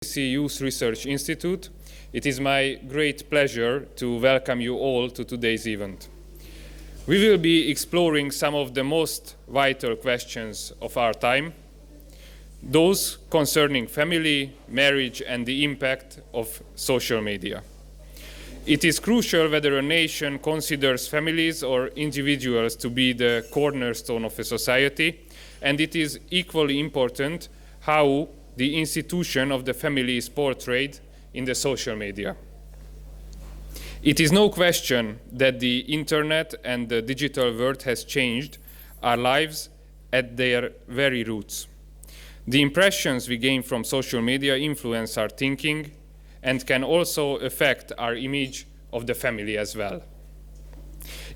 MCC Youth Research Institute. It is my great pleasure to welcome you all to today's event. We will be exploring some of the most vital questions of our time, those concerning family, marriage, and the impact of social media. It is crucial whether a nation considers families or individuals to be the cornerstone of a society, and it is equally important how the institution of the family is portrayed in the social media. It is no question that the internet and the digital world has changed our lives at their very roots. The impressions we gain from social media influence our thinking and can also affect our image of the family as well.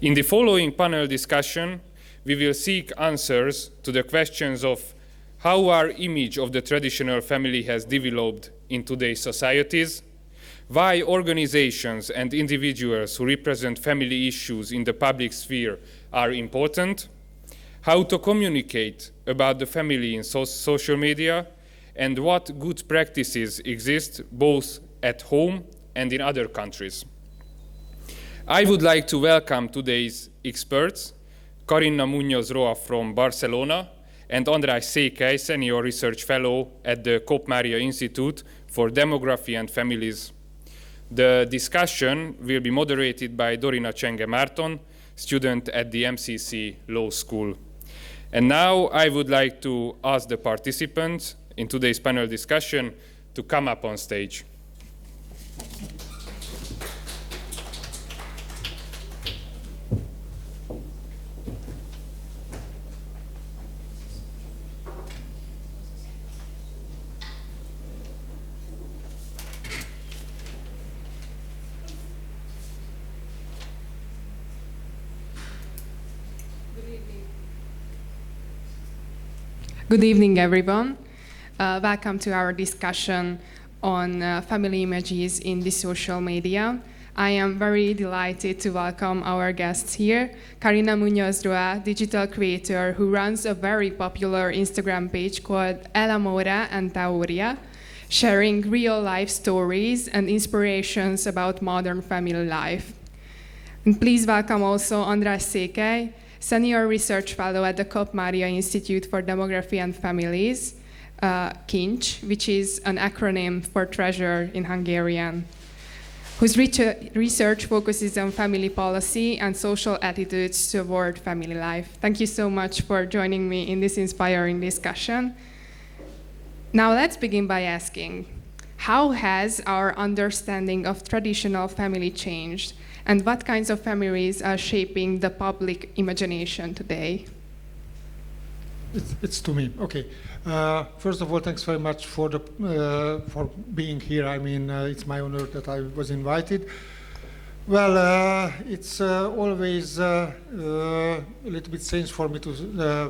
In the following panel discussion, we will seek answers to the questions of how our image of the traditional family has developed in today's societies, why organizations and individuals who represent family issues in the public sphere are important, how to communicate about the family in social media, and what good practices exist both at home and in other countries. I would like to welcome today's experts, Carina Muñoz Roa from Barcelona, and András Székely, Senior Research Fellow at the Kopp Mária Institute for Demography and Families. The discussion will be moderated by Dorina Csenge Márton, student at the MCC Law School. And now I would like to ask the participants in today's panel discussion to come up on stage. Good evening, everyone. Welcome to our discussion on family images in the social media. I am very delighted to welcome our guests here. Carina Muñoz Roa, digital creator who runs a very popular Instagram page called El Amore and Teoria, sharing real-life stories and inspirations about modern family life. And please welcome also András Székely, Senior Research Fellow at the Kopp Mária Institute for Demography and Families, KINCS, which is an acronym for treasure in Hungarian, whose research focuses on family policy and social attitudes toward family life. Thank you so much for joining me in this inspiring discussion. Now let's begin by asking, how has our understanding of traditional family changed? And what kinds of families are shaping the public imagination today? It's to me. Okay. First of all, thanks very much for being here. I mean, it's my honor that I was invited. Well, it's always a little bit strange for me to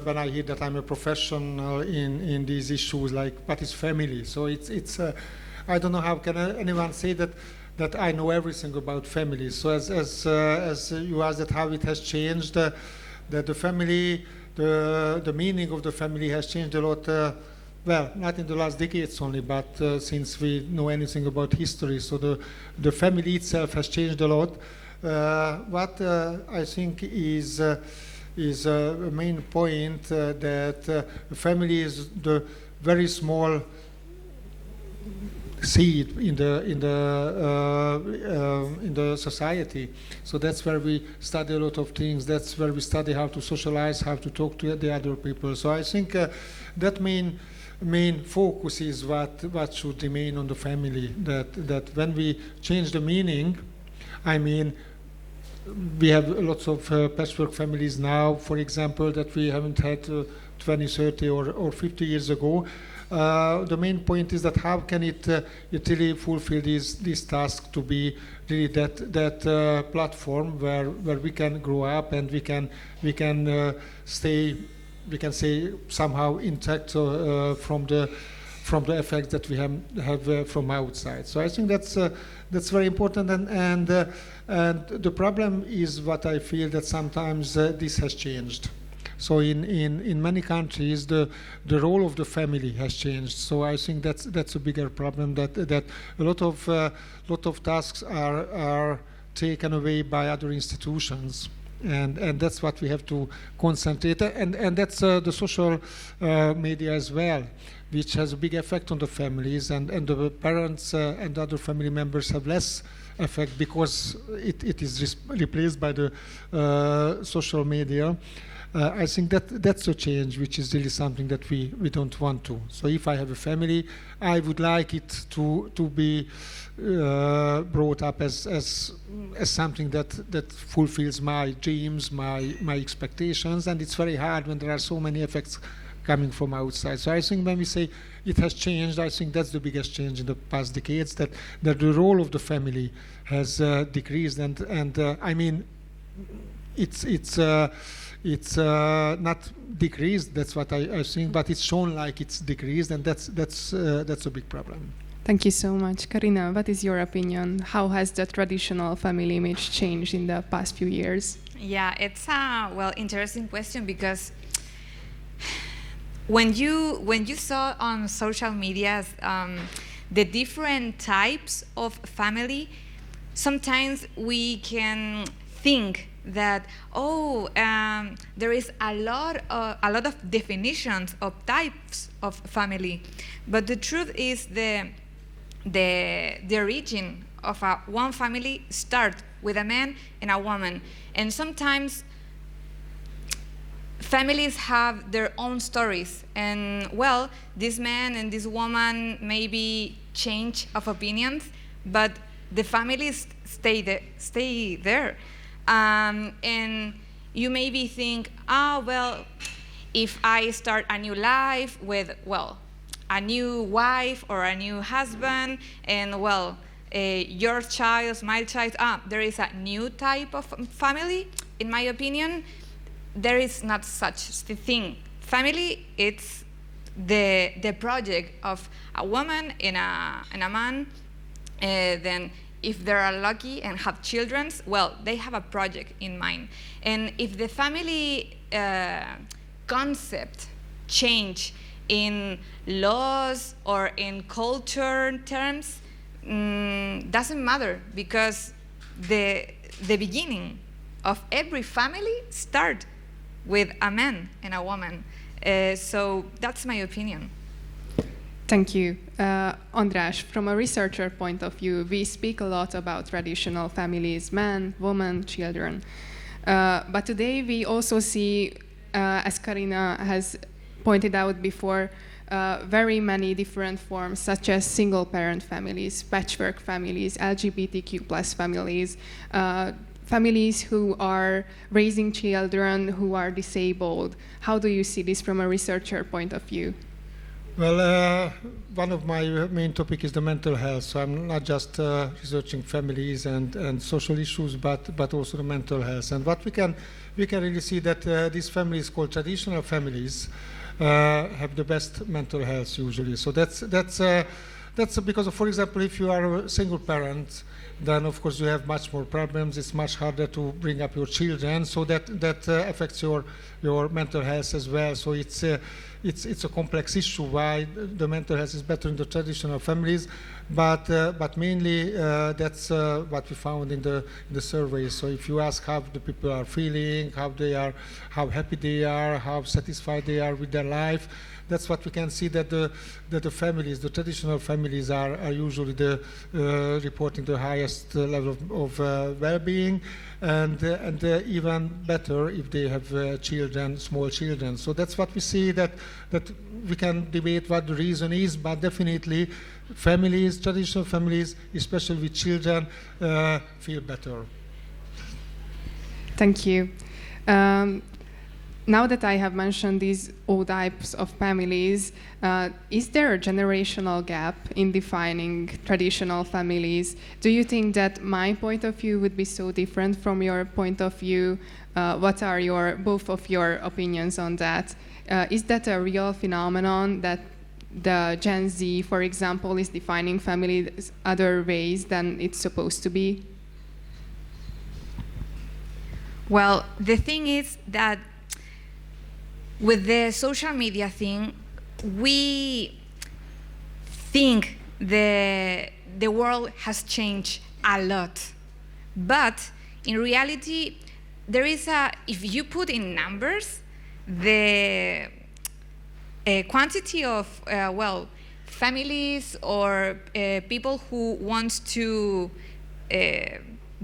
when I hear that I'm a professional in these issues, like what is family. So it's I don't know how can anyone say that I know everything about families. So as you asked that how it has changed, that the family, the meaning of the family has changed a lot. Well, not in the last decades only, but since we know anything about history. So the family itself has changed a lot. What I think is a main point that family is the very small seed in the society. So that's where we study a lot of things. That's where we study how to socialize, how to talk to the other people. So I think that main focus is what should remain on the family. That when we change the meaning, I mean, we have lots of patchwork families now, for example, that we haven't had 20, 30 or 50 years ago. The main point is that how can it really fulfill this task to be really that platform where we can grow up and we can stay, we can say, somehow intact from the effects that we have from outside. So I think that's very important, and the problem is what I feel that sometimes this has changed. So in many countries, the role of the family has changed. So I think that's a bigger problem, that a lot of tasks are taken away by other institutions. And that's what we have to concentrate, and that's the social media as well, which has a big effect on the families, and the parents and other family members have less effect because it is replaced by the social media. I think that's a change, which is really something that we don't want to. So if I have a family, I would like it to be brought up as something that fulfills my dreams, my expectations, and it's very hard when there are so many effects coming from outside. So I think when we say it has changed, I think that's the biggest change in the past decades, that the role of the family has decreased, and I mean it's not decreased. That's what I think, but it's shown like it's decreased, and that's a big problem. Thank you so much. Karina, what is your opinion? How has the traditional family image changed in the past few years? Yeah, it's a interesting question, because when you saw on social media the different types of family, sometimes we can think that there is a lot of definitions of types of family, but the truth is the origin of one family start with a man and a woman, and sometimes families have their own stories, and this man and this woman maybe change of opinions, but the families stay there. And you maybe think, if I start a new life with a new wife or a new husband, and your child, my child, there is a new type of family. In my opinion, there is not such a thing. Family, it's the project of a woman and a man. Then if they are lucky and have children, they have a project in mind. And if the family concept change in laws or in culture terms, doesn't matter, because the beginning of every family start with a man and a woman. So that's my opinion. Thank you. András, from a researcher point of view, we speak a lot about traditional families, man, woman, children. But today we also see, as Karina has pointed out before, very many different forms, such as single-parent families, patchwork families, LGBTQ plus families, families who are raising children who are disabled. How do you see this from a researcher point of view? Well, one of my main topics is the mental health. So I'm not just researching families and social issues, but also the mental health. And what we can really see that these families called traditional families have the best mental health usually. So that's because of, for example, if you are a single parent, then of course you have much more problems. It's much harder to bring up your children. So that affects your mental health as well. So it's a complex issue why the mental health is better in the traditional families, but mainly that's what we found in the surveys. So if you ask how the people are feeling, how happy they are, how satisfied they are with their life, that's what we can see, that the families, the traditional families, are usually reporting the highest level of well-being, and even better if they have children, small children. So that's what we see, that we can debate what the reason is, but definitely families, traditional families, especially with children, feel better. Thank you. Now that I have mentioned these all types of families, is there a generational gap in defining traditional families? Do you think that my point of view would be so different from your point of view? What are both of your opinions on that? Is that a real phenomenon, that the Gen Z, for example, is defining families other ways than it's supposed to be? Well, the thing is that with the social media thing, we think the world has changed a lot. But in reality, there is if you put in numbers, the quantity of, families or people who want to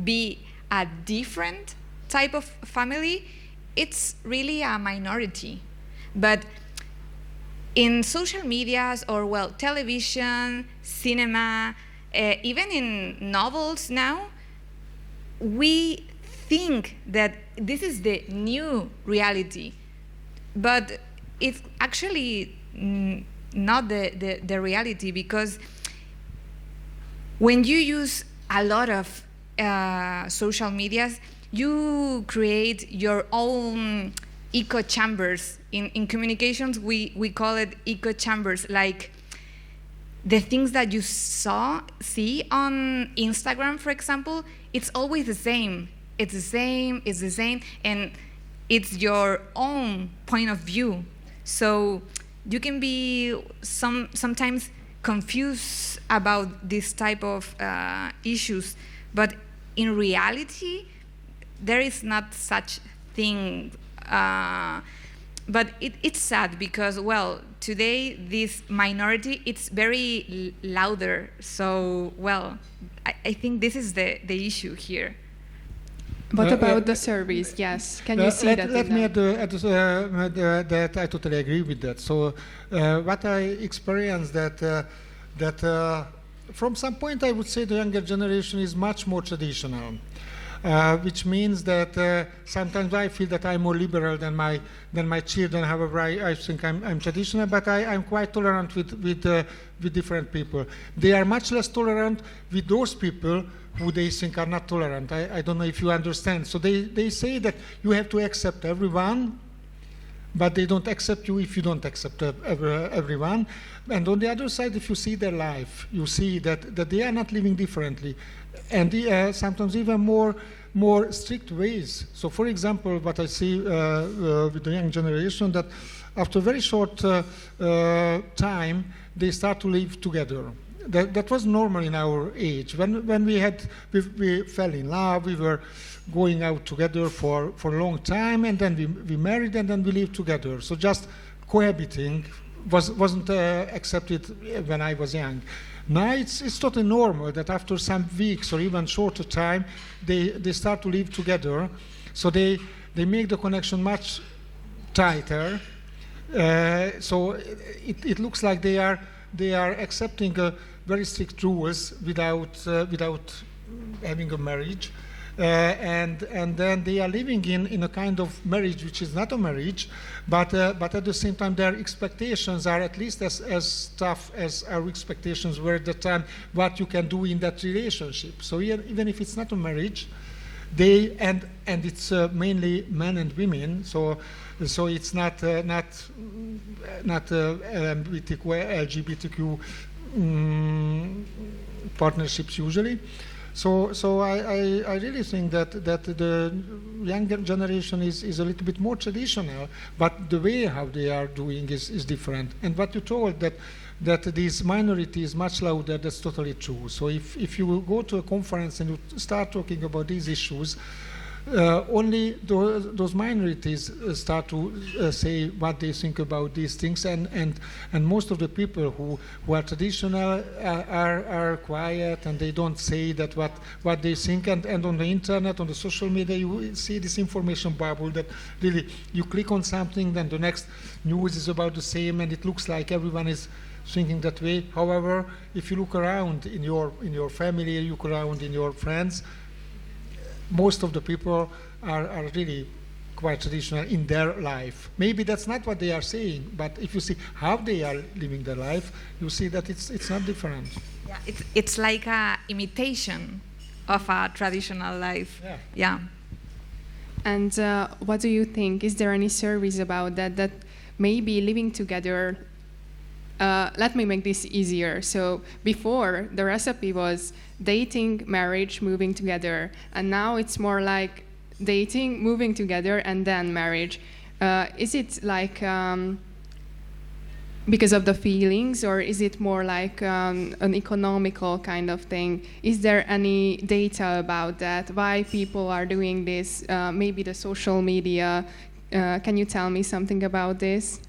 be a different type of family, it's really a minority. But in social medias or, television, cinema, even in novels now, we think that this is the new reality. But it's actually not the reality, because when you use a lot of social medias, you create your own echo chambers. In communications, we call it echo chambers, like the things that you see on Instagram, for example, it's always the same. It's the same, and it's your own point of view. So you can be sometimes confused about this type of issues, but in reality, there is not such thing. But it's sad because, today this minority, it's very louder. So, I think this is the issue here. What about the surveys? Yes, can you see that? Let me add that I totally agree with that. So, what I experienced that from some point I would say the younger generation is much more traditional. Which means that sometimes I feel that I'm more liberal than my children. However, I think I'm traditional, but I'm quite tolerant with different people. They are much less tolerant with those people who they think are not tolerant. I don't know if you understand. So they say that you have to accept everyone, but they don't accept you if you don't accept everyone. And on the other side, if you see their life, you see that they are not living differently, and sometimes even more strict ways. So, for example, what I see with the young generation, that after a very short time, they start to live together. That was normal in our age. When we fell in love, we were going out together for a long time, and then we married, and then we lived together. So just cohabiting wasn't accepted when I was young. Now it's totally normal that after some weeks or even shorter time, they start to live together. So they make the connection much tighter. So it looks like they are accepting very strict rules without having a marriage. And then they are living in a kind of marriage which is not a marriage, but at the same time their expectations are at least as tough as our expectations were at the time, what you can do in that relationship. So even if it's not a marriage, they and it's mainly men and women. So it's not LGBTQ partnerships usually. So I really think that the younger generation is a little bit more traditional, but the way how they are doing is different. And what you told that this minority is much louder, that's totally true. So if you go to a conference and you start talking about these issues, only those minorities start to say what they think about these things, and most of the people who are traditional are quiet, and they don't say that what they think. And on the internet, on the social media, you see this information bubble that really you click on something, then the next news is about the same, and it looks like everyone is thinking that way. However, if you look around in your family, you look around in your friends, most of the people are really quite traditional in their life. Maybe that's not what they are saying, but if you see how they are living their life, you see that it's not different. Yeah, it's like a imitation of a traditional life. Yeah. And what do you think? Is there any surveys about that maybe living together? Let me make this easier. So before, the recipe was dating, marriage, moving together. And now it's more like dating, moving together, and then marriage. Is it like because of the feelings, or is it more like an economical kind of thing? Is there any data about that? Why people are doing this? Maybe the social media. Can you tell me something about this?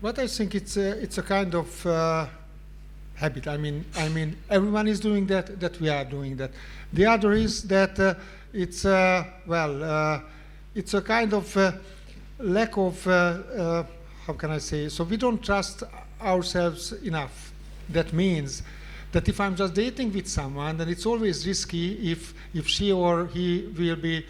But I think it's a kind of habit. I mean, everyone is doing that. That we are doing that. The other is that it's it's a kind of lack of how can I say? So we don't trust ourselves enough. That means that if I'm just dating with someone, then it's always risky if she or he will be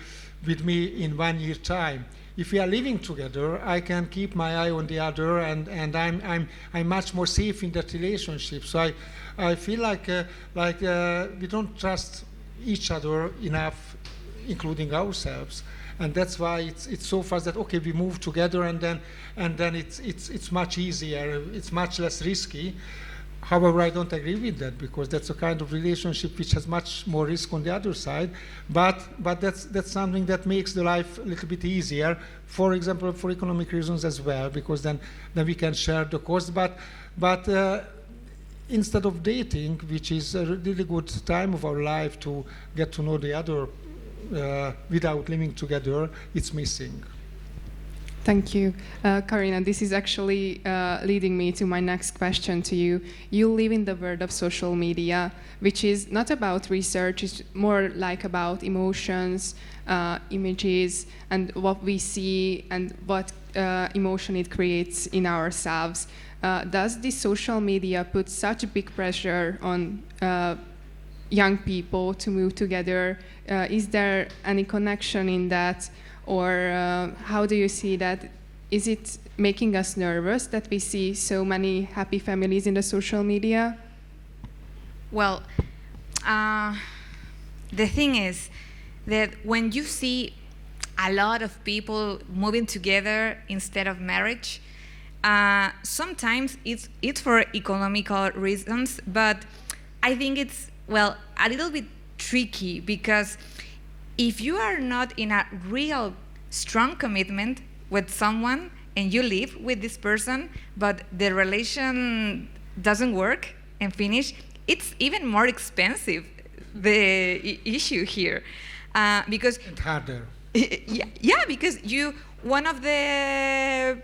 with me in 1 year time. If we are living together, I can keep my eye on the other, and I'm much more safe in that relationship. So I feel like we don't trust each other enough, including ourselves, and that's why it's so fast that okay, we move together, and then it's much easier, it's much less risky. However, I don't agree with that, because that's a kind of relationship which has much more risk on the other side. But that's something that makes the life a little bit easier. For example, for economic reasons as well, because then we can share the cost. But instead of dating, which is a really good time of our life to get to know the other without living together, it's missing. Thank you. Karina, this is actually leading me to my next question to you. You live in the world of social media, which is not about research, it's more like about emotions, images, and what we see and what emotion it creates in ourselves. Does this social media put such a big pressure on young people to move together? Is there any connection in that? Or how do you see that? Is it making us nervous that we see so many happy families in the social media? Well, the thing is that when you see a lot of people moving together instead of marriage, sometimes it's for economical reasons, but I think it's, well, a little bit tricky, because if you are not in a real strong commitment with someone and you live with this person, but the relation doesn't work and finish, it's even more expensive, the issue here. Because And harder. yeah, because one of the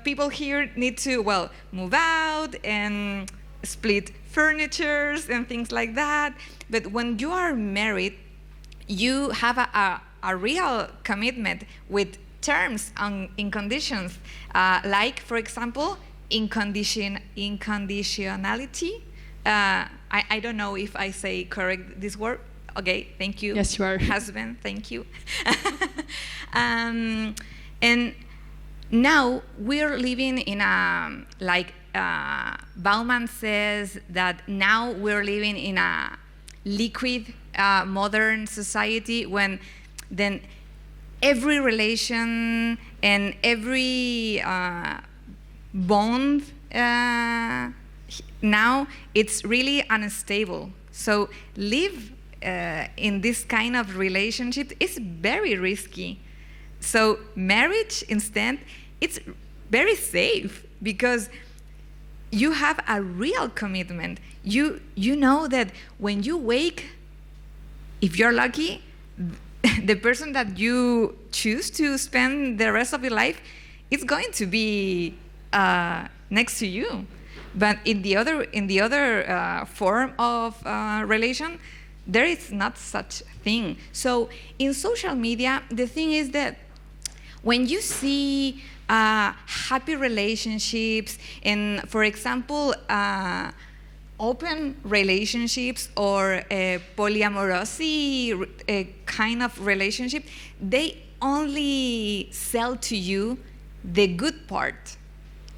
people here need to, well, move out and split furnitures and things like that. But when you are married, you have a real commitment with terms in conditions, like, for example, inconditionality. I don't know if I say correct this word. Okay, thank you. Yes, you are. Husband, thank you. And now we're living in a, like Bauman says, that now we're living in a liquid modern society, when then every relation and every bond now it's really unstable. So live in this kind of relationship is very risky. So marriage instead, it's very safe, because you have a real commitment. You know that when you wake, if you're lucky, the person that you choose to spend the rest of your life is going to be next to you. But in the other form of relation, there is not such thing. So in social media, the thing is that when you see happy relationships and, for example, open relationships or polyamorosy kind of relationship, they only sell to you the good part.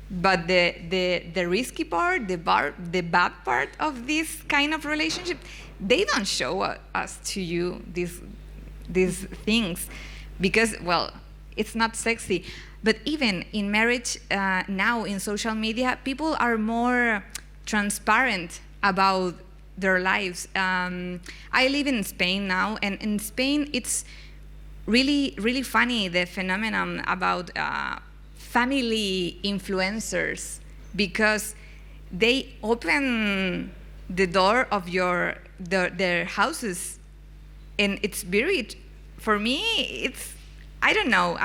But the risky part, the bad part of this kind of relationship, they don't show us to you these things, because, well, it's not sexy. But even in marriage, now in social media, people are more transparent about their lives. I live in Spain now, and in Spain it's really, really funny, the phenomenon about family influencers, because they open the door of their houses, and it's buried. For me, it's, I don't know.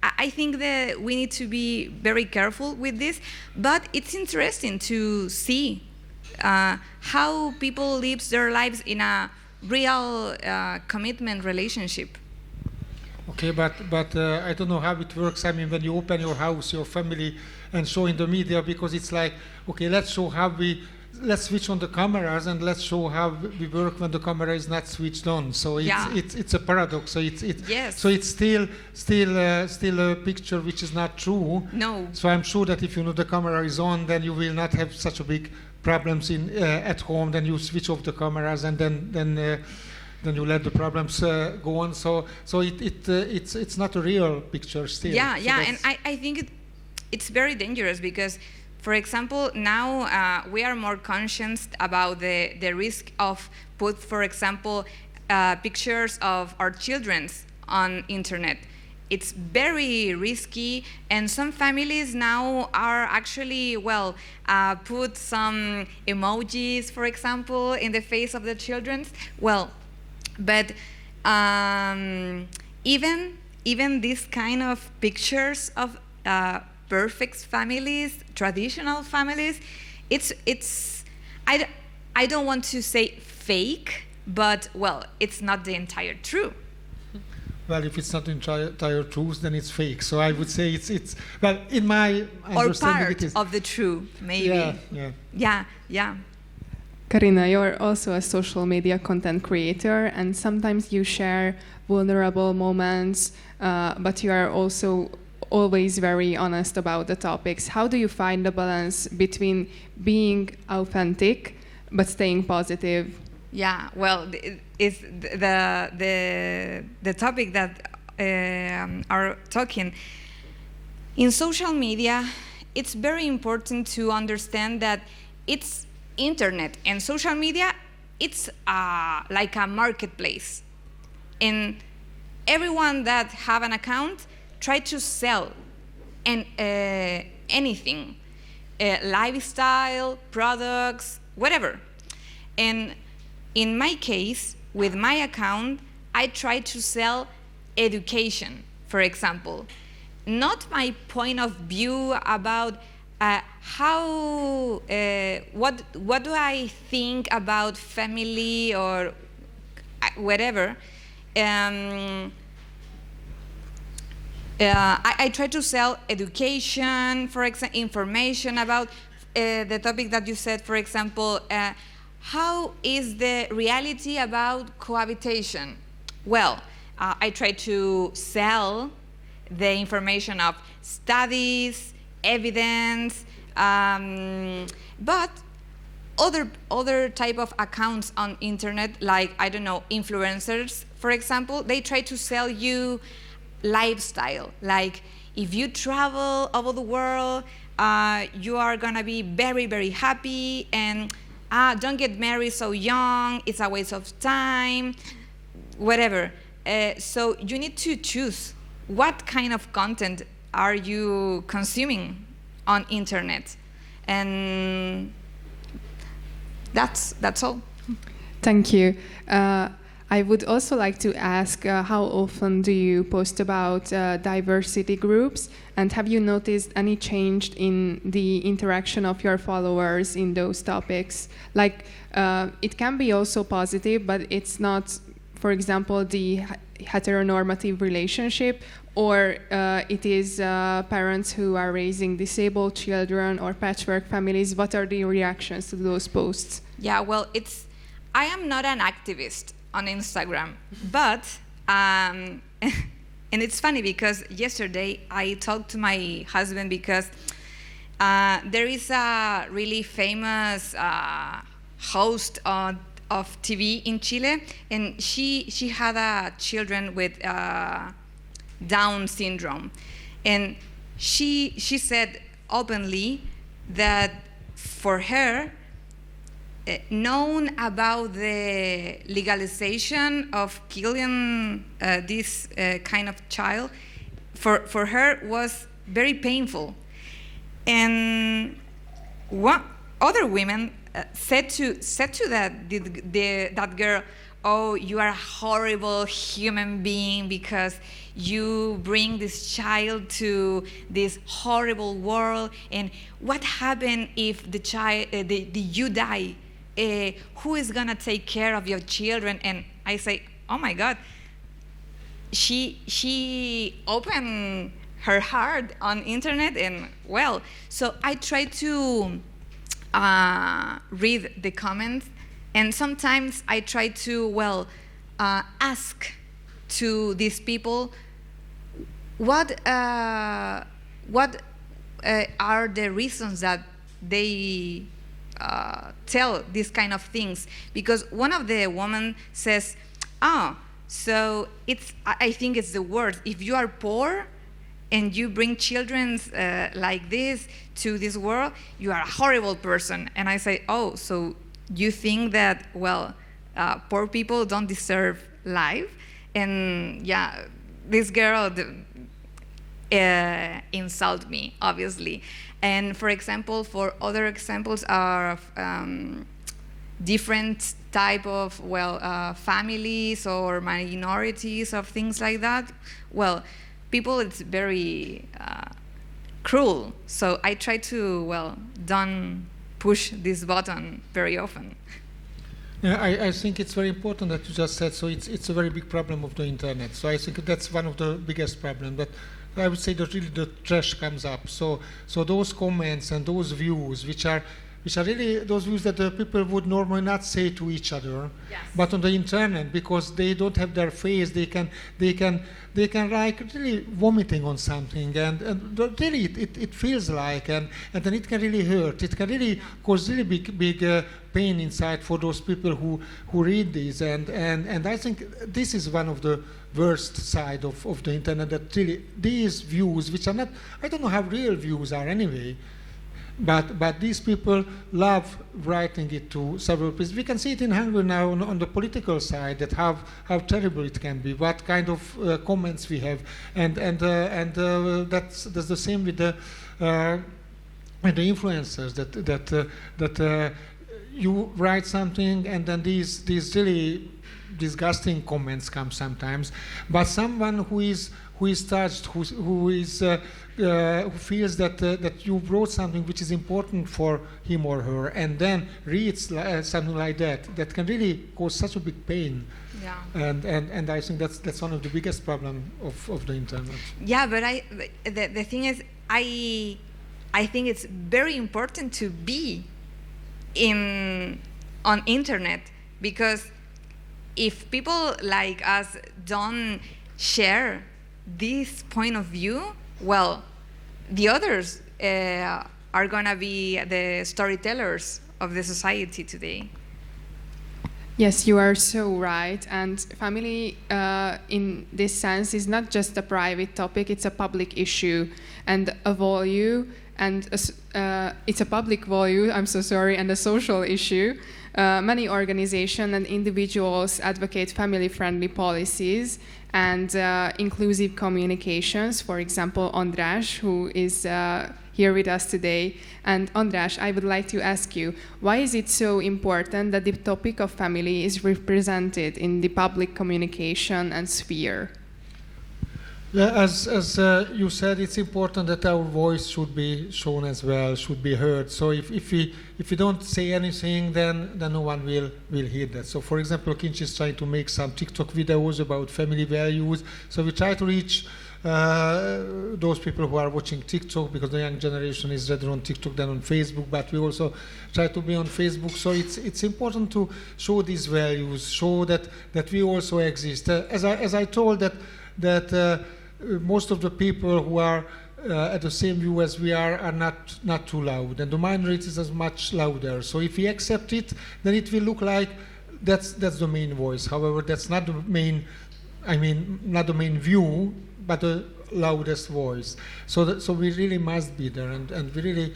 I think that we need to be very careful with this, but it's interesting to see how people live their lives in a real commitment relationship. Okay, but I don't know how it works. I mean, when you open your house, your family, and show in the media, because it's like, okay, let's switch on the cameras and let's show how we work when the camera is not switched on. So it's a paradox. So Yes. so it's still a picture which is not true. No. So I'm sure that if you know the camera is on, then you will not have such a big problems in at home. Then you switch off the cameras, and then you let the problems go on. So it's not a real picture still. Yeah, So yeah, and I think it's very dangerous because, for example, now we are more conscious about the risk of put, for example, pictures of our children's on internet. It's very risky, and some families now are actually, put some emojis, for example, in the face of the children's. But even these kind of pictures of perfect families, traditional families, I don't want to say fake, but it's not the entire truth. Well, if it's not entire truth, then it's fake. So I would say it's in my or understanding, part it is of the truth, maybe. Yeah. Karina, you're also a social media content creator, and sometimes you share vulnerable moments, but you are also always very honest about the topics. How do you find the balance between being authentic but staying positive? Yeah, it's the topic that are talking. In social media, it's very important to understand that it's internet and social media, it's like a marketplace. And everyone that have an account try to sell anything, lifestyle, products, whatever. And in my case, with my account, I try to sell education, for example. Not my point of view about what do I think about family or whatever. I try to sell education, for example, information about the topic that you said, for example, how is the reality about cohabitation? I try to sell the information of studies, evidence, but other type of accounts on internet, like, I don't know, influencers, for example, they try to sell you lifestyle. Like, if you travel over the world, you are gonna be very, very happy, and don't get married so young, it's a waste of time, whatever. So you need to choose what kind of content are you consuming on internet, and that's all. Thank you. I would also like to ask, how often do you post about diversity groups, and have you noticed any change in the interaction of your followers in those topics? Like, it can be also positive, but it's not, for example, the heteronormative relationship, or it is parents who are raising disabled children or patchwork families. What are the reactions to those posts? Yeah, I am not an activist on Instagram, but and it's funny because yesterday I talked to my husband because there is a really famous host of TV in Chile, and she had children with Down syndrome, and she said openly that for her, known about the legalization of killing this kind of child, for her was very painful. And what other women said to that girl, "Oh, you are a horrible human being because you bring this child to this horrible world. And what happened if the child, you die? Who is gonna take care of your children?" And I say, "Oh my God." She opened her heart on internet, and well, so I try to read the comments, and sometimes I try to ask to these people what are the reasons that they tell these kind of things. Because one of the women says, "Oh, so I think it's the worst. If you are poor and you bring children like this to this world, you are a horrible person." And I say, "Oh, so you think that, poor people don't deserve life?" And yeah, this girl insult me, obviously. And for example, for other examples are different type of families or minorities of things like that. Well, people, it's very cruel. So I try to don't push this button very often. Yeah, I think it's very important that you just said, so it's a very big problem of the internet. So I think that's one of the biggest problems, that I would say that really the trash comes up. So those comments and those views, which are really those views that the people would normally not say to each other, yes. But on the internet, because they don't have their face, they can like really vomiting on something, and really it feels like, and then it can really hurt. It can really cause really big pain inside for those people who read these, and I think this is one of the worst side of the internet, that really these views, which are not, I don't know how real views are anyway, but these people love writing it to several places. We can see it in Hungary now on the political side, that how terrible it can be, what kind of comments we have, and that's the same with the influencers, that you write something and then these really disgusting comments come sometimes, but someone who is touched, who feels that you wrote something which is important for him or her, and then reads something like that can really cause such a big pain. Yeah. And I think that's one of the biggest problems of the internet. Yeah, but the thing is, I think it's very important to be on internet, because if people like us don't share this point of view, the others are gonna be the storytellers of the society today. Yes, you are so right. And family, in this sense, is not just a private topic, it's a public issue and a value, and it's a public value, I'm so sorry, and a social issue. Many organizations and individuals advocate family-friendly policies and inclusive communications. For example, András, who is here with us today. And András, I would like to ask you, why is it so important that the topic of family is represented in the public communication and sphere? Yeah, as you said, it's important that our voice should be shown as well, should be heard. So if we don't say anything, then no one will hear that. So for example, Kinch is trying to make some TikTok videos about family values. So we try to reach those people who are watching TikTok, because the young generation is rather on TikTok than on Facebook, but we also try to be on Facebook. So it's important to show these values, show that we also exist. As I told that most of the people who are at the same view as we are not too loud, and the minorities are much louder. So if we accept it, then it will look like that's the main voice. However, that's not the main, not the main view, but loudest voice. So we really must be there, and we really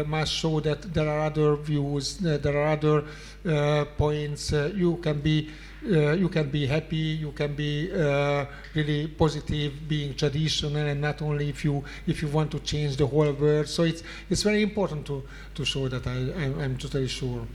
must show that there are other views, there are other points. You can be happy, you can be really positive, being traditional, and not only if you want to change the whole world. So it's very important to show that. I'm totally sure.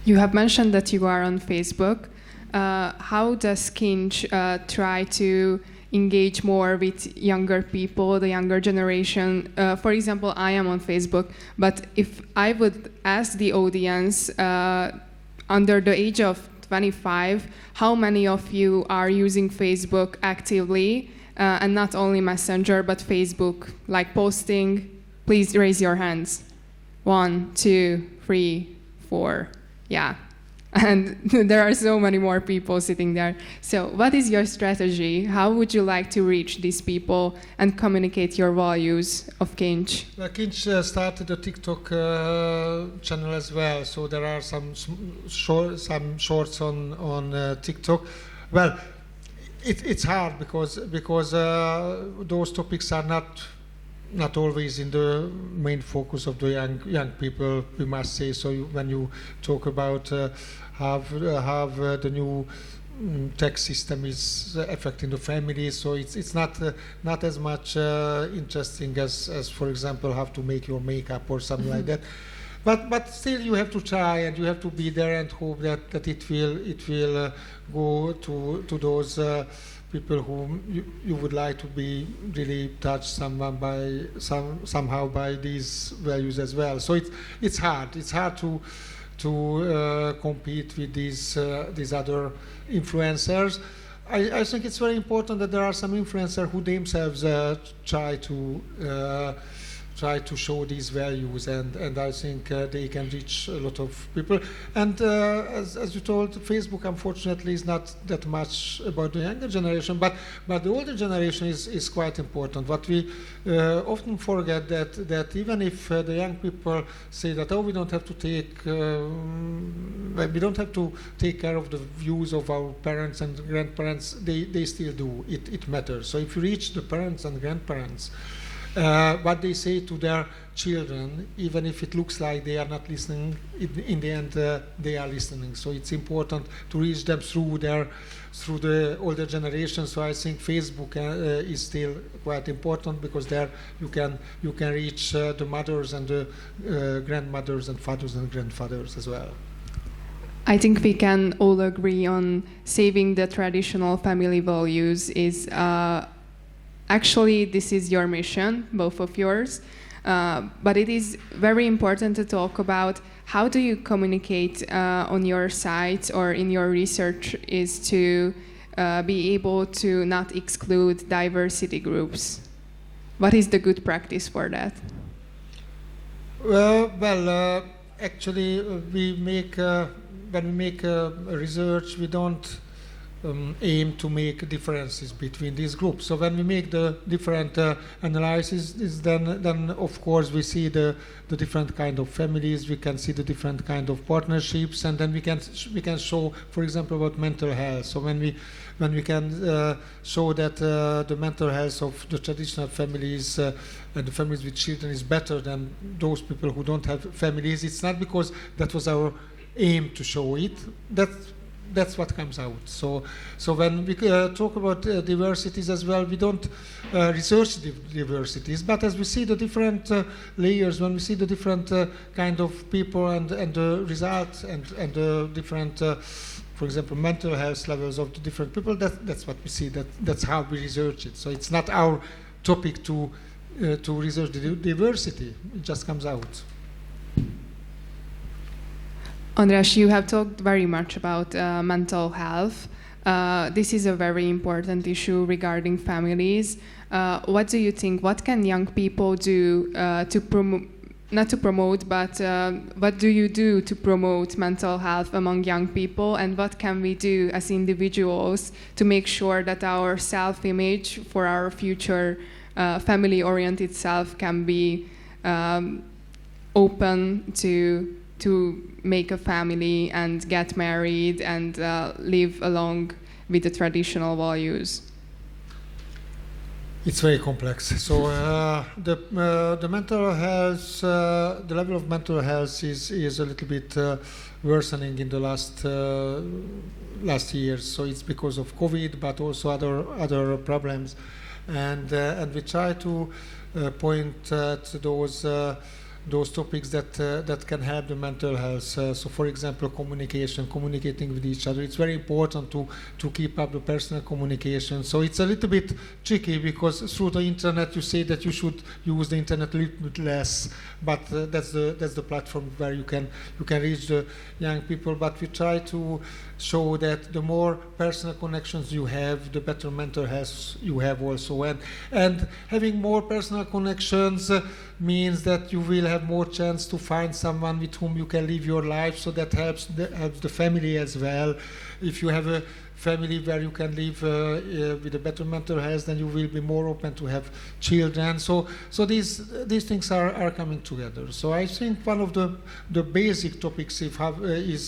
You have mentioned that you are on Facebook. How does Kinch try to engage more with younger people, the younger generation? For example, I am on Facebook, but if I would ask the audience under the age of 25, how many of you are using Facebook actively, and not only Messenger, but Facebook, like posting? Please raise your hands. 1, 2, 3, 4. Yeah. And there are so many more people sitting there. So what is your strategy? How would you like to reach these people and communicate your values of Kinch? Kinch started a TikTok channel as well, so there are some shorts on TikTok. Well, it's hard because those topics are not always in the main focus of the young people, we must say. So when you talk about have the new tax system is affecting the families, so it's not as much interesting as for example how to make your makeup or something like that. But still you have to try, and you have to be there and hope that it will go to those people who you would like to be really touched somehow by these values as well. So it's hard. It's hard to compete with these other influencers. I think it's very important that there are some influencers who themselves try to show these values, and I think they can reach a lot of people. And as you told, Facebook unfortunately is not that much about the younger generation, but the older generation is quite important. What we often forget that even if the young people say that we don't have to take care of the views of our parents and grandparents, they still do. It matters. So if you reach the parents and grandparents, what they say to their children, even if it looks like they are not listening, in the end they are listening. So it's important to reach them through the older generation. So I think Facebook is still quite important, because there you can reach the mothers and the grandmothers and fathers and grandfathers as well. I think we can all agree on saving the traditional family values is actually, this is your mission, both of yours, but it is very important to talk about how do you communicate on your site or in your research is to be able to not exclude diversity groups. What is the good practice for that? Actually, when we make research, we don't aim to make differences between these groups. So when we make the different analysis, then of course we see the different kind of families, we can see the different kind of partnerships, and then we can show, for example, about mental health. So when we can show that the mental health of the traditional families and the families with children is better than those people who don't have families, it's not because that was our aim to show it. That's what comes out. So when we talk about diversities as well, we don't research diversities, but as we see the different layers, when we see the different kind of people and the results and the different, for example, mental health levels of the different people, that's what we see. That's how we research it. So it's not our topic to research the diversity. It just comes out. András, you have talked very much about mental health. This is a very important issue regarding families. What do you think? What can young people do to promote, not to promote, but what do you do to promote mental health among young people? And what can we do as individuals to make sure that our self-image for our future family-oriented self can be open to make a family and get married and live along with the traditional values? It's very complex. So the mental health, the level of mental health is a little bit worsening in the last years. So it's because of COVID, but also other problems, and we try to point at those topics that can help the mental health. So, for example, communicating with each other. It's very important to keep up the personal communication. So it's a little bit tricky because through the internet you say that you should use the internet a little bit less, but that's the platform where you can reach the young people. But we try to show that the more personal connections you have, the better mental health you have also. And having more personal connections means that you will have more chance to find someone with whom you can live your life, so that helps the family as well. If you have a family where you can live with a better mental health, then you will be more open to have children. So these things are coming together. So I think one of the basic topics is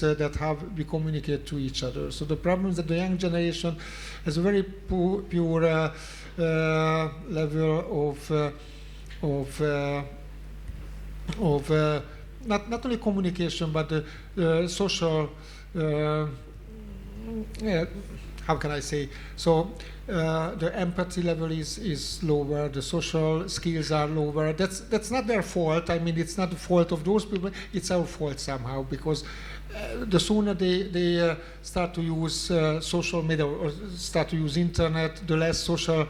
that how we communicate to each other. So the problem is that the young generation has a very pure level of not only communication, but the social. How can I say? So the empathy level is lower. The social skills are lower. That's not their fault. I mean, it's not the fault of those people. It's our fault somehow, because the sooner they start to use social media or start to use internet, the less social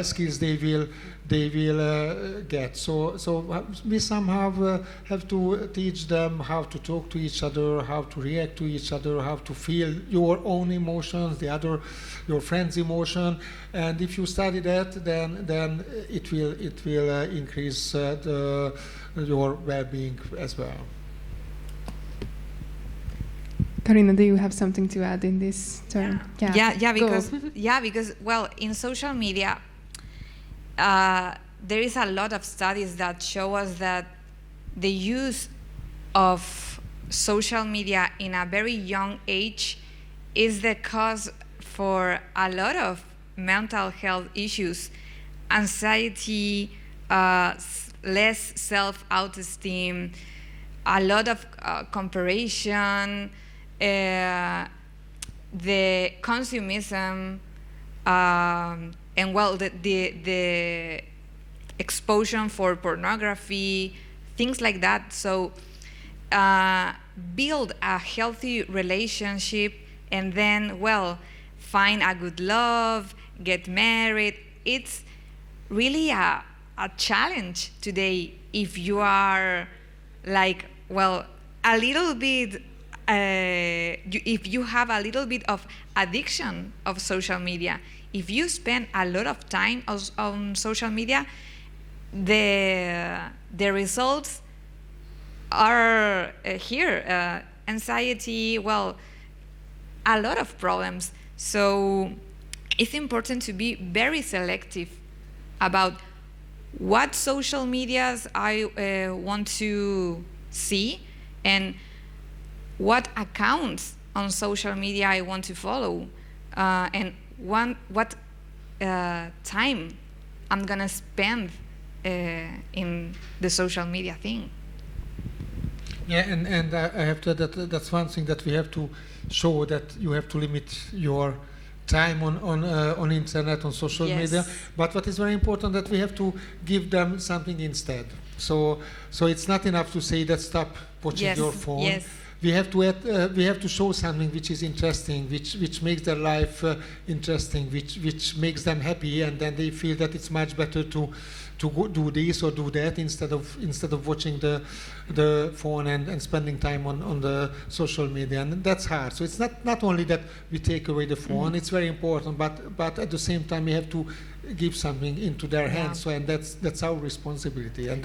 skills they will get. So we somehow have to teach them how to talk to each other, how to react to each other, how to feel your own emotions, your friend's emotion. And if you study that, then it will increase your well-being as well. Karina, do you have something to add in this term? Yeah, because well, in social media, there is a lot of studies that show us that the use of social media in a very young age is the cause for a lot of mental health issues, anxiety, less self-esteem, a lot of comparison, the consumerism, and well, the exposure for pornography, things like that. So build a healthy relationship, and then, well, find a good love, get married. It's really a challenge today if you are like, well, a little bit, if you have a little bit of addiction of social media. If you spend a lot of time on social media, the results are here. Anxiety, well, a lot of problems. So it's important to be very selective about what social medias I want to see and what accounts on social media I want to follow, and what time I'm gonna spend in the social media thing. Yeah, and I have to add that that's one thing that we have to show, that you have to limit your time on internet, on social media. But what is very important, that we have to give them something instead. So it's not enough to say that stop watching your phone. Yes. We have to show something which is interesting, which makes their life interesting, which makes them happy, and then they feel that it's much better to go do this or do that instead of watching the phone and spending time on the social media. And that's hard. So it's not only that we take away the phone, it's very important, but at the same time we have to give something into their hands. So, and that's our responsibility, and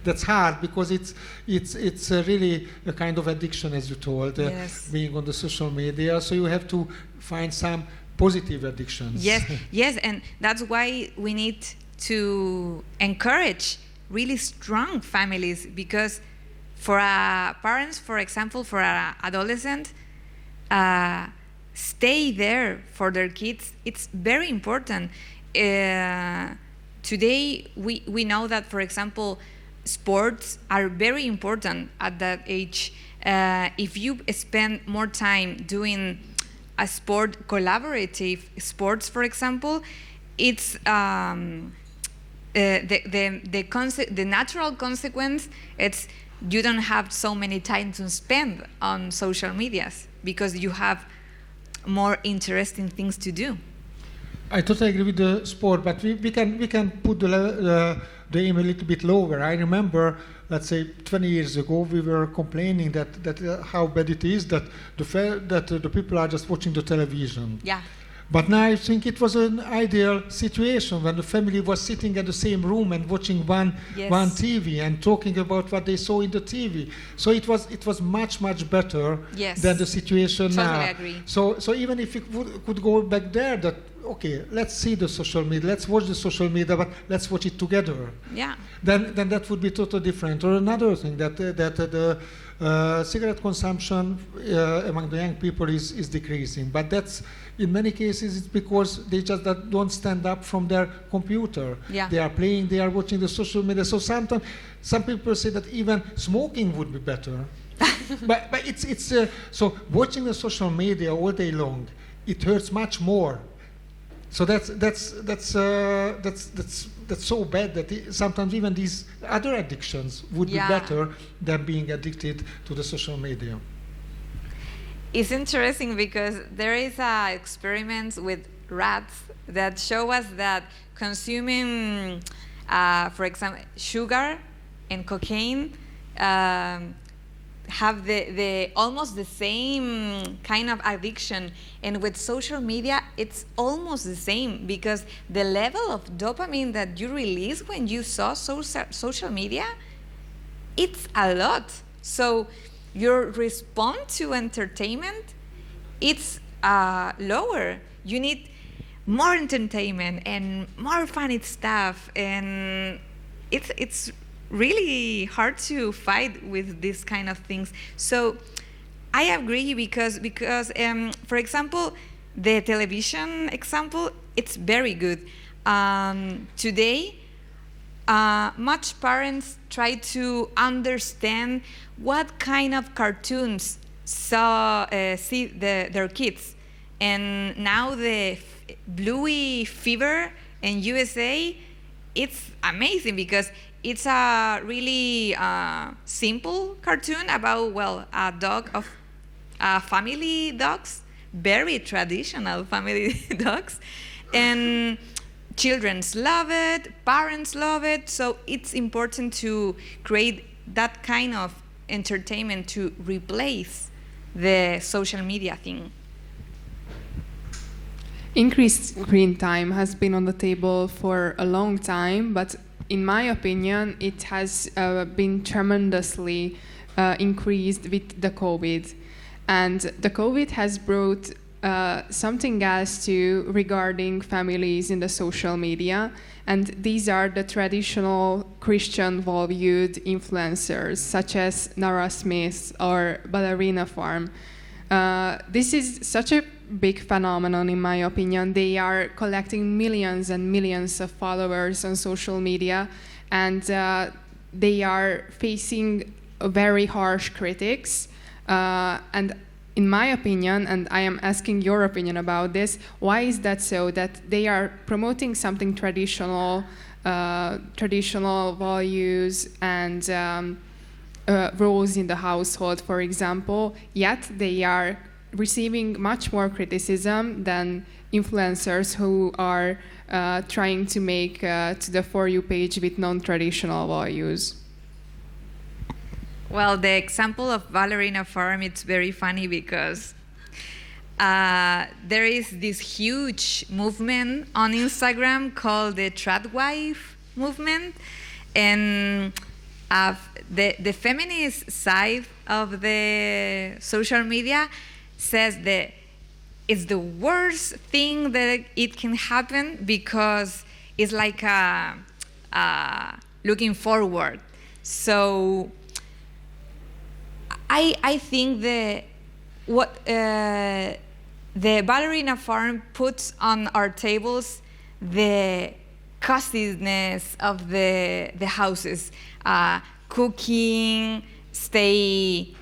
that's hard, because it's really a kind of addiction, as you told, being on the social media. So you have to find some positive addictions. Yes, and that's why we need to encourage really strong families, because for parents, for example, for an adolescent, stay there for their kids. It's very important. today we know that, for example, sports are very important at that age. If you spend more time doing a sport, collaborative sports, for example, it's the natural consequence. It's you don't have so many time to spend on social medias because you have more interesting things to do. I totally agree with the sport, but we can put the aim a little bit lower. I remember, let's say, 20 years ago, we were complaining that how bad it is that the people are just watching the television. Yeah. But now I think it was an ideal situation when the family was sitting in the same room and watching one TV and talking about what they saw in the TV. So it was much better than the situation now. Totally agree. So even if we could go back there, that okay, let's see the social media, let's watch the social media, but let's watch it together. Yeah. Then that would be totally different. Or another thing that the cigarette consumption among the young people is decreasing, but that's in many cases it's because they just don't stand up from their computer. Yeah. They are playing, they are watching the social media. So sometimes some people say that even smoking would be better. but it's so watching the social media all day long, it hurts much more. So that's so bad that sometimes even these other addictions would be better than being addicted to the social media. It's interesting because there is a experiment with rats that show us that consuming, for example, sugar and cocaine have the almost the same kind of addiction, and with social media it's almost the same because the level of dopamine that you release when you saw social media, it's a lot. So your response to entertainment, it's lower. You need more entertainment and more funny stuff, and it's really hard to fight with these kind of things. So I agree because for example, the television example, it's very good. Today, much parents try to understand what kind of cartoons see their kids, and now the Bluey fever in USA, it's amazing because it's a really simple cartoon about, well, a dog of family dogs, very traditional family dogs, and children love it, parents love it. So it's important to create that kind of entertainment to replace the social media thing. Increased screen time has been on the table for a long time, but in my opinion, it has been tremendously increased with the COVID. And the COVID has brought something else too regarding families in the social media. And these are the traditional Christian valued influencers, such as Nara Smith or Ballerina Farm. This is such a big phenomenon, in my opinion. They are collecting millions and millions of followers on social media, and they are facing very harsh critics. And in my opinion, and I am asking your opinion about this, why is that so? That they are promoting something traditional, traditional values and roles in the household, for example, yet they are receiving much more criticism than influencers who are trying to make to the For You page with non-traditional values. Well, the example of Ballerina Farm, it's very funny because there is this huge movement on Instagram called the Tradwife movement, and the feminist side of the social media says that it's the worst thing that it can happen because it's like looking forward. So I think what the Ballerina Farm puts on our tables the coziness of the houses, cooking, stay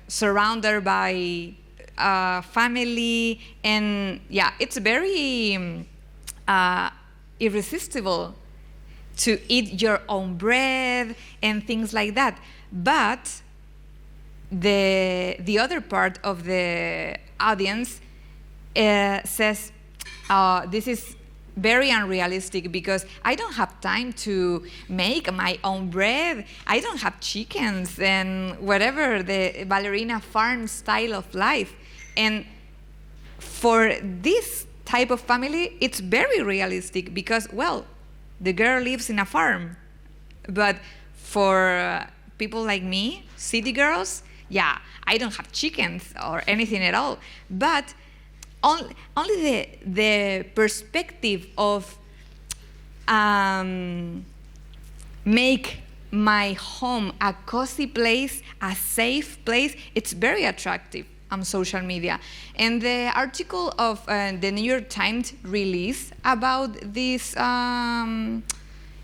surrounded by family, and yeah, it's very irresistible to eat your own bread and things like that. But the other part of the audience says, this is very unrealistic because I don't have time to make my own bread. I don't have chickens and whatever, the ballerina farm style of life. And for this type of family, it's very realistic because, well, the girl lives in a farm. But for people like me, city girls, yeah, I don't have chickens or anything at all. But only the perspective of make my home a cozy place, a safe place, it's very attractive on social media. And the article of the New York Times release about this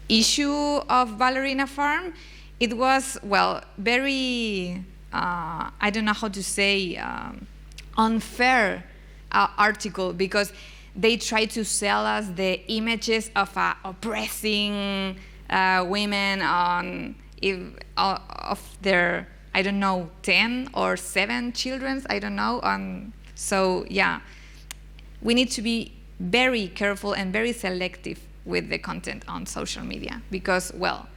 issue of ballerina farm, it was, well, very, I don't know how to say, unfair article, because they try to sell us the images of oppressing women of their, I don't know, 10 or 7 children, I don't know. So yeah, we need to be very careful and very selective with the content on social media because, well,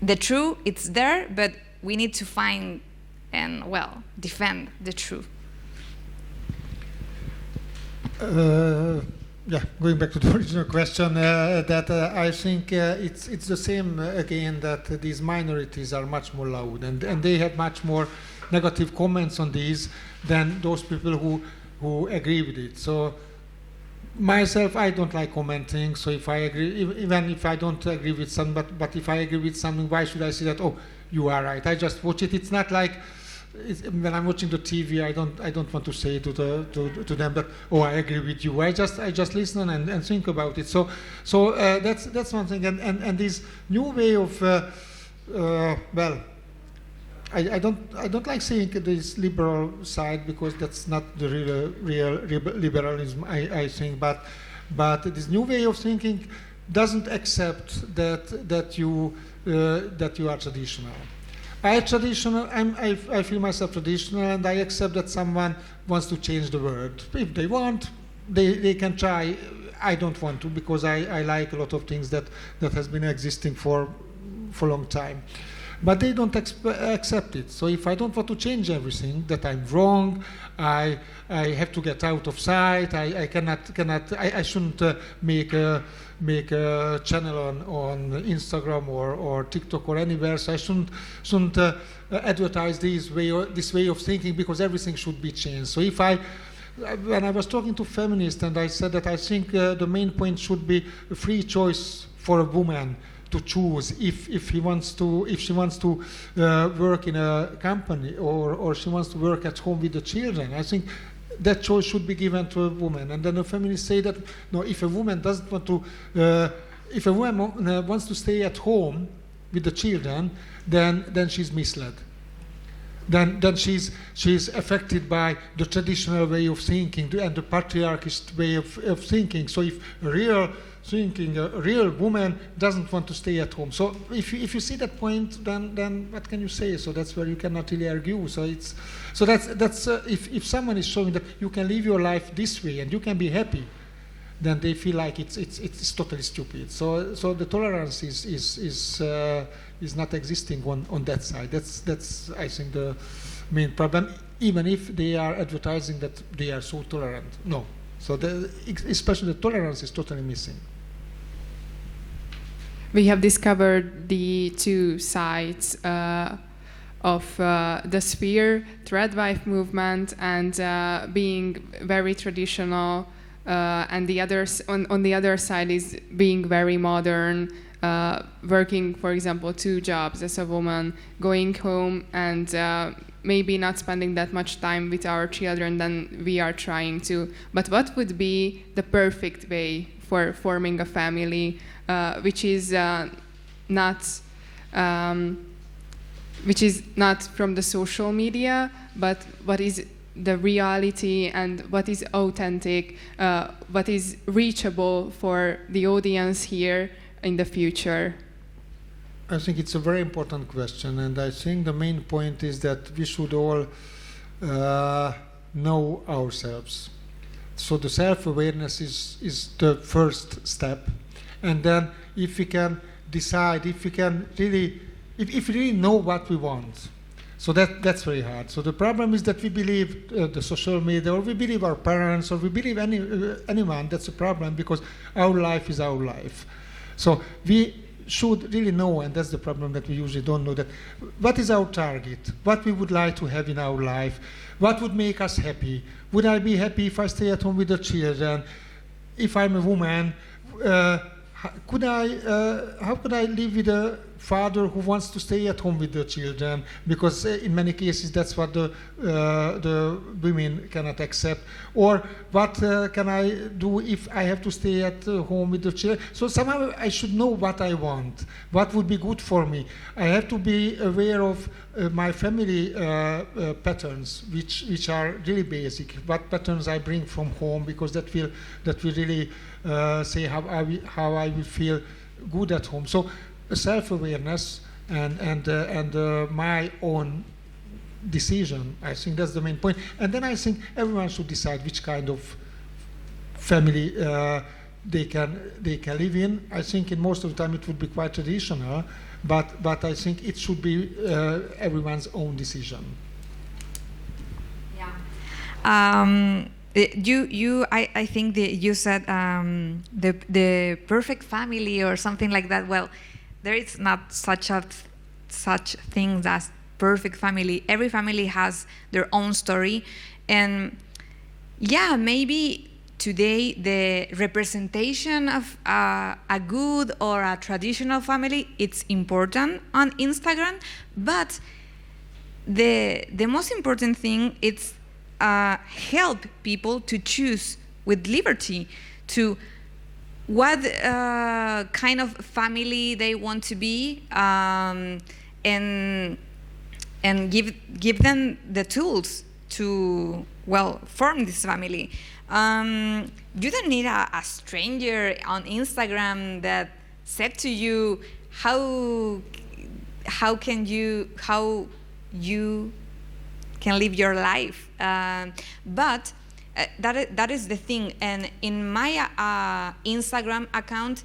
the truth, it's there, but we need to find and, well, defend the truth. Yeah, going back to the original question, that I think it's the same again, that these minorities are much more loud and they have much more negative comments on these than those people who agree with it. So myself, I don't like commenting. So if I agree, even if I don't agree with something, but if I agree with something, why should I say that? Oh, you are right. I just watch it. It's not like when I'm watching the TV, I don't want to say to them that, oh, I agree with you. I just listen and think about it. So that's one thing. And this new way of well, I don't like saying this liberal side because that's not the real liberalism, I think. But this new way of thinking doesn't accept that you are traditional. I feel myself traditional, and I accept that someone wants to change the world. If they want, they can try. I don't want to because I like a lot of things that has been existing for a long time. But they don't accept it. So if I don't want to change everything, that I'm wrong, I have to get out of sight. I shouldn't make a channel on Instagram or TikTok or anywhere. So I shouldn't advertise this way of thinking because everything should be changed. So when I was talking to feminists and I said that I think the main point should be a free choice for a woman to choose if she wants to work in a company or she wants to work at home with the children. I think that choice should be given to a woman. And then the feminists say that no, if a woman doesn't want to, if a woman wants to stay at home with the children, then she's misled. Then she's affected by the traditional way of thinking and the patriarchist way of thinking. So if a real woman doesn't want to stay at home. So if you see that point, then what can you say? So that's where you cannot really argue. So that's if someone is showing that you can live your life this way and you can be happy, then they feel like it's totally stupid. So the tolerance is not existing on that side. That's I think the main problem. Even if they are advertising that they are so tolerant, no. So especially the tolerance is totally missing. We have discovered the two sides of the sphere, threadwife movement and being very traditional, and on the other side is being very modern, working, for example, 2 jobs as a woman, going home and maybe not spending that much time with our children than we are trying to. But what would be the perfect way for forming a family, which is not from the social media, but what is the reality and what is authentic, what is reachable for the audience here in the future? I think it's a very important question, and I think the main point is that we should all know ourselves. So the self-awareness is the first step, and then if we can decide, if we really know what we want. So that's very hard. So the problem is that we believe the social media, or we believe our parents, or we believe anyone. That's a problem, because our life is our life. So we should really know, and that's the problem, that we usually don't know, that what is our target, what we would like to have in our life, what would make us happy. Would I be happy if I stay at home with the children? If I'm a woman, how could I live with a father who wants to stay at home with the children? Because in many cases that's what the women cannot accept. Or what can I do if I have to stay at home with the children? So somehow I should know what I want, what would be good for me. I have to be aware of my family patterns, which are really basic. What patterns I bring from home, because that will really say how I will feel good at home. So self-awareness and my own decision, I think that's the main point. And then I think everyone should decide which kind of family they can live in. I think in most of the time it would be quite traditional, but I think it should be everyone's own decision. Yeah. I think that you said the perfect family or something like that. Well, there is not such thing as perfect family. Every family has their own story, and yeah, maybe today the representation of a good or a traditional family, it's important on Instagram, but the most important thing is help people to choose with liberty to what kind of family they want to be, and give them the tools to form this family. You don't need a stranger on Instagram that said to you how you can live your life, but that is the thing. And in my Instagram account,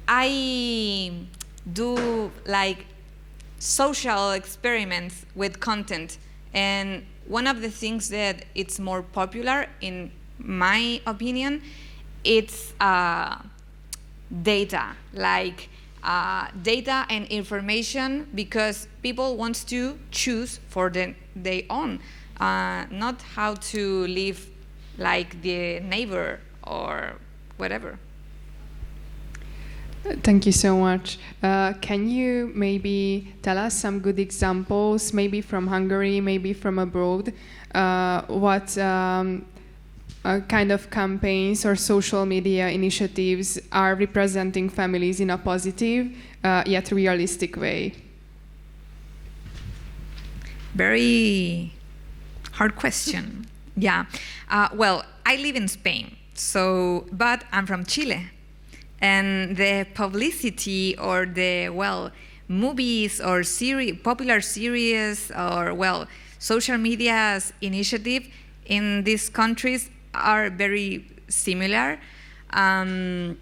I do like social experiments with content, and one of the things that it's more popular, in my opinion, it's data, like data and information, because people want to choose for their own, not how to live like the neighbor or whatever. Thank you so much. Can you maybe tell us some good examples, maybe from Hungary, maybe from abroad, what kind of campaigns or social media initiatives are representing families in a positive yet realistic way? Very hard question. Yeah. Well, I live in Spain, but I'm from Chile. And the publicity or the, movies or popular series or, social media's initiative in these countries are very similar. But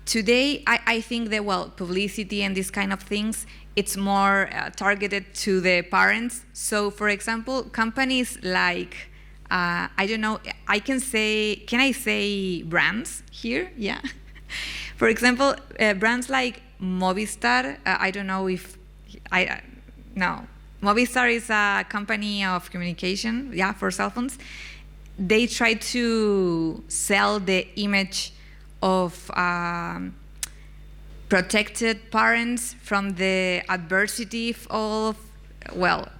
today, I think that, publicity and these kind of things, it's more targeted to the parents. So, for example, companies like, I don't know, can I say brands here? Yeah. For example, brands like Movistar, I don't know if, no. Movistar is a company of communication, for cell phones. They try to sell the image of protected parents from the adversity of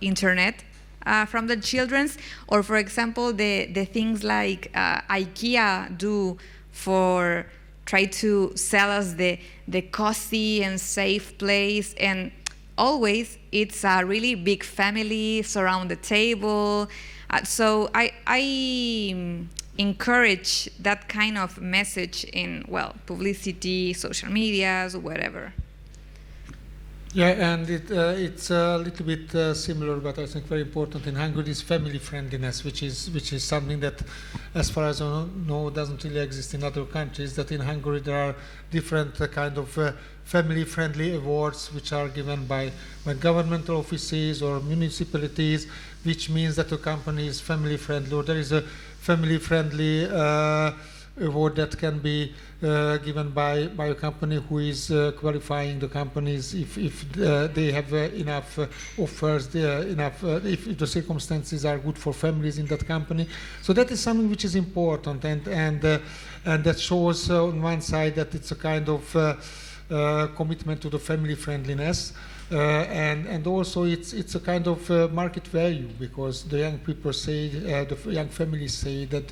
internet from the children's, or for example the things like IKEA do for try to sell us the cozy and safe place, and always it's a really big family surround the table. So I encourage that kind of message in publicity, social medias, whatever. Yeah, and it's a little bit similar, but I think very important in Hungary is family friendliness, which is something that, as far as I know, doesn't really exist in other countries. That in Hungary there are different kind of family friendly awards which are given by governmental offices or municipalities, which means that a company is family friendly, or there is a family friendly award that can be given by a company who is qualifying the companies if they have enough offers, if the circumstances are good for families in that company. So that is something which is important, and that shows on one side that it's a kind of commitment to the family friendliness. And also it's a kind of market value, because the young people say, the young families say that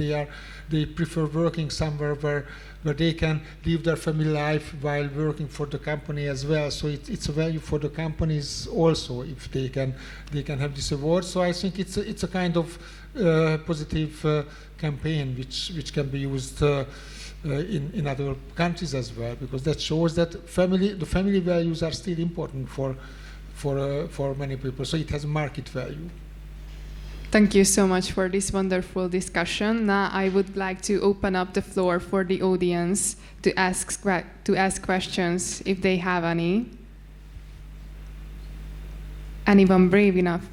they prefer working somewhere where they can live their family life while working for the company as well. So it's a value for the companies also if they can have this award. So I think it's a kind of positive campaign which can be used in other countries as well, because that shows that the family values are still important for many people. So it has market value. Thank you so much for this wonderful discussion. Now I would like to open up the floor for the audience to ask questions if they have any. Anyone brave enough?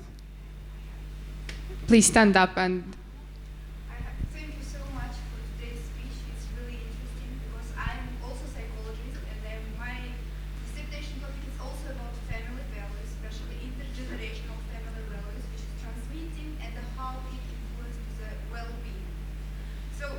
Please stand up and. Thank you so much for today's speech. It's really interesting because I'm also a psychologist, and then my dissertation topic is also about family values, especially intergenerational family values, which is transmitting and how it influences the well-being. So,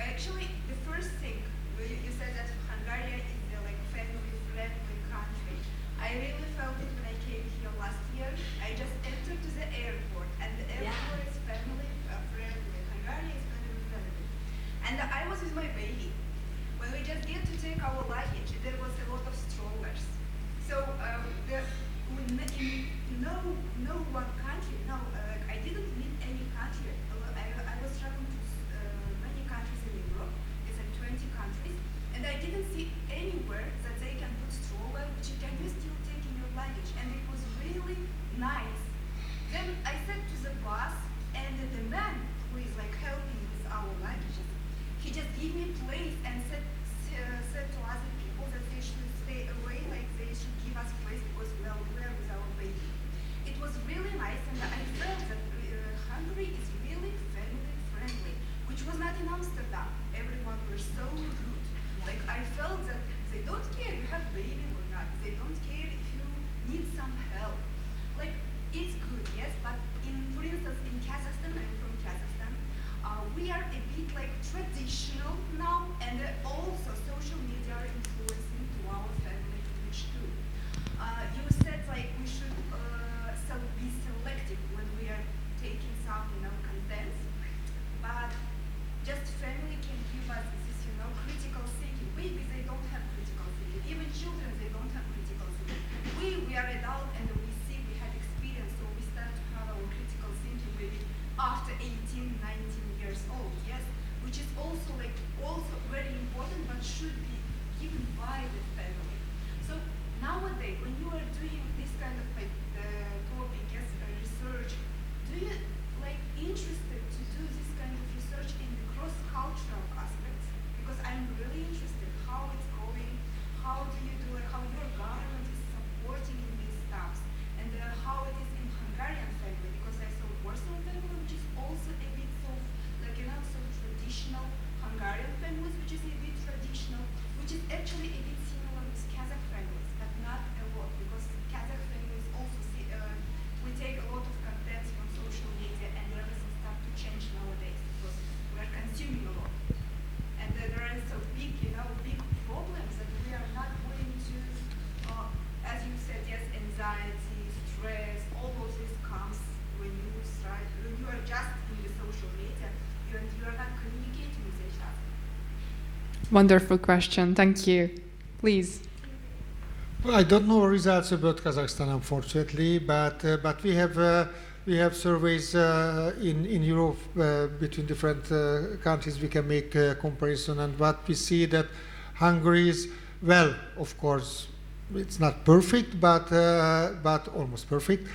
actually, the first thing you said that Hungary is a family-friendly country. I really felt it when I came here last year. I just entered to the airport, and the airport is family-friendly. Hungary is family-friendly. And I was with my baby. When we just get to take our luggage, there was a lot of strollers. So no one country, I didn't meet any country. I was traveling to many countries in Europe. It's like 20 countries, and I didn't see anywhere that they can put stroller, which you can use still taking your luggage, and it was really nice. Then I said to the bus, and the man who is helping with our luggages, he just gave me a place and said to other people that they should stay away, they should give us place because we are with our baby. It was really nice, and I felt that Hungary is really family friendly, which was not in Amsterdam. Everyone was so rude. I felt that they don't care you have baby or not. They don't care if you need some help. It's good, yes, but for instance, in Kazakhstan, I'm from Kazakhstan, we are a bit traditional now, and also social media are influencing to our family image too. You said we should be selective when we are taking some contents, but just family can give us this critical thinking. Babies, they don't have critical thinking. Even children, they don't have critical thinking. We are adults, and we see we have experience, so we start to have our critical thinking maybe after 18, 19 years old, yes, which is also very important, but should be given by the family. So nowadays, when you are doing this kind of topic, yes, research, do you interested to do this kind of research in the cross-cultural aspects? Because I'm really interested how it's going, how do you do it, how your government is supporting in these stuffs, and how it is in Hungarian family, because I saw Warsaw family, which is also a bit so traditional Hungarian families, which is a bit traditional, which is actually a bit similar with Kazakh families, but not a lot, because Kazakh families also we take a lot of contents from social media, and there is some stuff Wonderful question. Thank you. Please. Well, I don't know results about Kazakhstan, unfortunately, but we have surveys in Europe between different countries. We can make a comparison, and what we see that Hungary is, well, of course, it's not perfect, but almost perfect.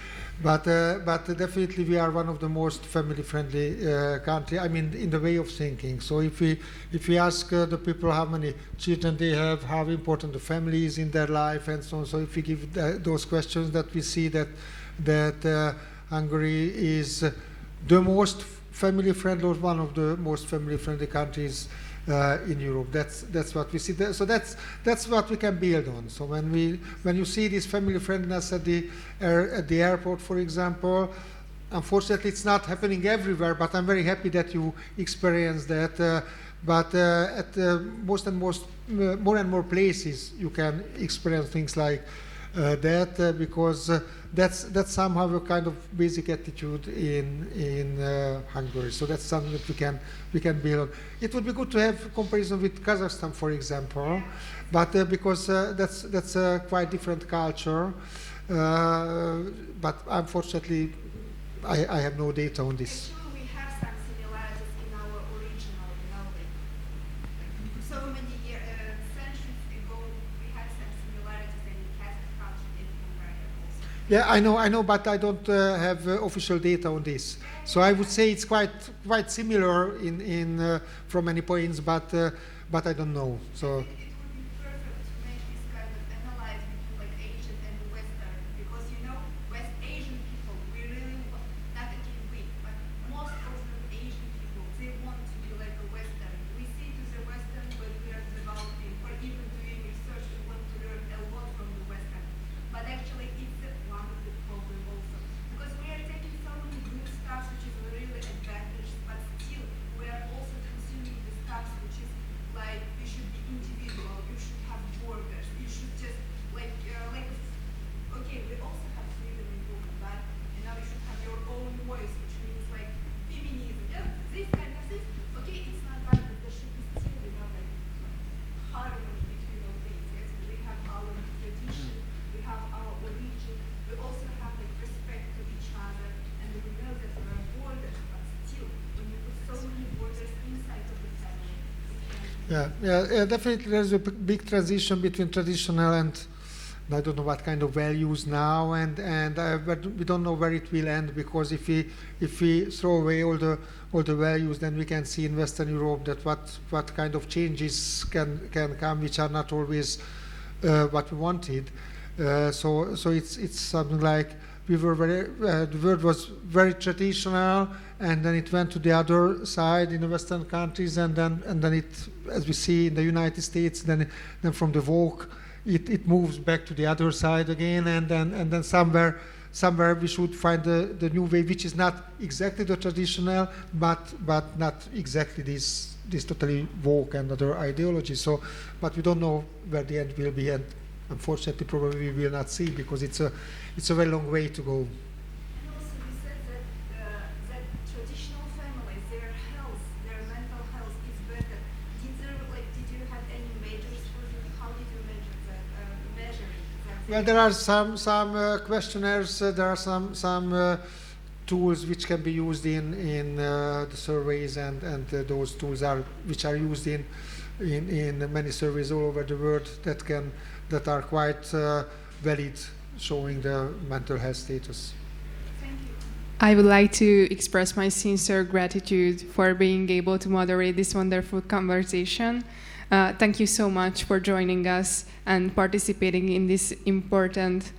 But definitely we are one of the most family-friendly country. I mean, in the way of thinking. So if we ask the people how many children they have, how important the family is in their life, and so on. So if we give those questions, that we see that Hungary is the most family-friendly, or one of the most family-friendly countries in Europe. That's what we see. So that's what we can build on. So when you see this family friendliness at the airport, for example, unfortunately it's not happening everywhere. But I'm very happy that you experience that. But at more and more places, you can experience things like that because that's somehow a kind of basic attitude in Hungary. So that's something that we can build on. It would be good to have comparison with Kazakhstan, for example, but because that's a quite different culture. But unfortunately, I have no data on this. Actually, we have some similarities in our original, so many centuries ago, we had some similarities in Kazakh culture in Hungary also. Yeah, I know, but I don't have official data on this. So I would say it's quite similar in from many points, but I don't know. So. It would be perfect to make this kind of analyze between like Asian and Western, because West Asian people, we really not again we, but most of the Asian people, they want to be like a Western. We see to the Western when we are developing or even doing research, we want to learn a lot from the Western. But actually, it's one of the problem also, because we are taking so many good stuff which is really advantage, but still we are also consuming the stuff which is like you should be individual, you should have borders, you should just okay, we also have freedom in book, but you should have your own voice, which means like feminism, this kind of things. Okay, it's not bad, but there should be still like harmony between all things. Yes, we have our tradition, we have our origin, we also have like respect to each other, and we know that there are borders, but still, when you put so many borders inside of the family, Yeah, definitely there's a big transition between traditional and I don't know what kind of values now, but we don't know where it will end, because if we throw away all the values, then we can see in Western Europe that what kind of changes can come, which are not always what we wanted. So it's something like we were the world was very traditional, and then it went to the other side in the Western countries, and then it, as we see in the United States, then from the woke, it moves back to the other side again, and then somewhere we should find the new way, which is not exactly the traditional, but not exactly this totally woke and other ideology. So, but we don't know where the end will be, and unfortunately, probably we will not see, because it's a very long way to go. And also, we said that traditional families, their health, their mental health is better. Did you have any measures for them? How did you measure that? Well, there are some questionnaires. There are some tools which can be used in the surveys, and those tools which are used in many surveys all over the world that are quite valid, showing the mental health status. Thank you. I would like to express my sincere gratitude for being able to moderate this wonderful conversation. Thank you so much for joining us and participating in this important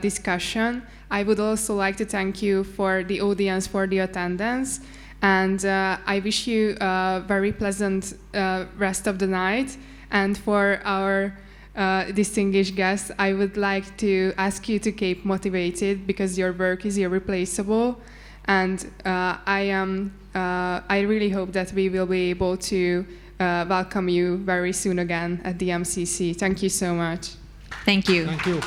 discussion. I would also like to thank you for the audience for the attendance, and I wish you a very pleasant rest of the night. And for our distinguished guests, I would like to ask you to keep motivated, because your work is irreplaceable, and I really hope that we will be able to welcome you very soon again at the MCC. Thank you so much. Thank you. Thank you.